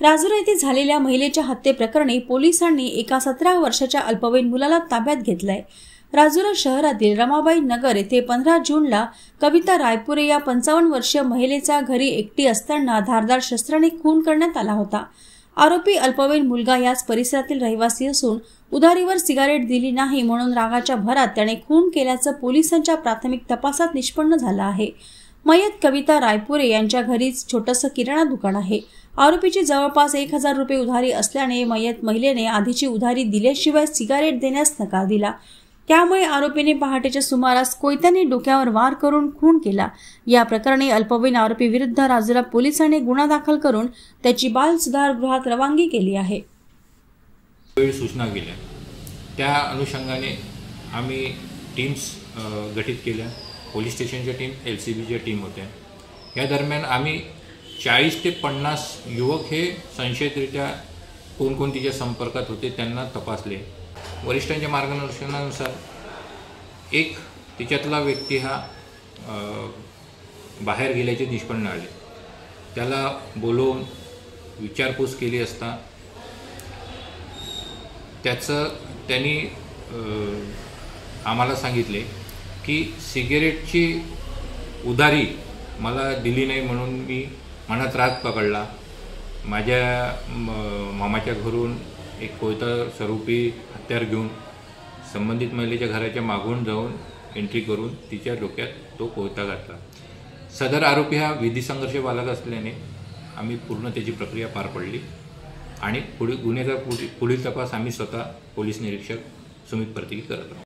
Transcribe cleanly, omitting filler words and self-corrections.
राजुरा येथे झालेल्या महिलेच्या हत्येप्रकरणी पोलिसांनी एका 17 वर्षाच्या अल्पवयीन मुलाला ताब्यात घेतलंय। राजुरा शहरातील रमाबाई नगर येथे 15 जूनला कविता रायपुरे या 55 वर्षीय महिलेचा घरी एकटी असताना धारदार शस्त्राने खून करण्यात आला होता। आरोपी अल्पवयीन मुलगा याच परिसरातील रहिवासी असून उधारीवर सिगारेट दिली नाही म्हणून रागाच्या भरात त्याने खून केल्याचं पोलिसांच्या प्राथमिक तपासात निष्पन्न झालं आहे। मयत कविता रायपुरे यांच्या घरीच छोटंसं किराणा दुकान आहे। आरोपीची जवळपास 1000 रुपये उधारी असल्याने मयत महिलेने आधीची उधारी दिल्याशिवाय सिगारेट देण्यास नकार दिला। त्यामुळे आरोपीने पहाटेच्या सुमारास कोयत्याने डोक्यावर वार करून खून केला। या प्रकरणी अल्पवयीन आरोपी विरुद्ध राजुरा पोलिसांनी गुन्हा दाखल करून त्याची बाल सुधार गृहात रवानगी केली आहे। सूचना केल्या त्या अनुषंगाने आम्ही टीम्स गठीत केल्या। पोलीस स्टेशनच्या टीम, LCBच्या टीम होत्या। या दरम्यान आम्ही 40 ते 50 युवक हे संशयितरित्या कोण तिच्या संपर्कात होते त्यांना तपासले। वरिष्ठांच्या मार्गदर्शनानुसार एक तिच्यातला व्यक्ती हा बाहेर गेल्याचे निष्पन्न आले। त्याला बोलवून विचारपूस केली असता त्यांनी आम्हाला सांगितले की सिगारेटची उधारी मला दिली नाही म्हणून मी मनात राग पकडला। माझ्या मामाच्या घरून एक कोयता स्वरूपी हत्यार घेऊन संबंधित महिलेच्या घराच्या मागून जाऊन एंट्री करून तिच्या डोक्यात तो कोयता घातला। सदर आरोपी हा विधी संघर्ष बालक असल्याने आम्ही पूर्ण त्याची प्रक्रिया पार पडली आणि गुन्ह्याचा पुढील तपास आम्ही स्वतः पोलीस निरीक्षक सुमित परतिगी करत आहोत।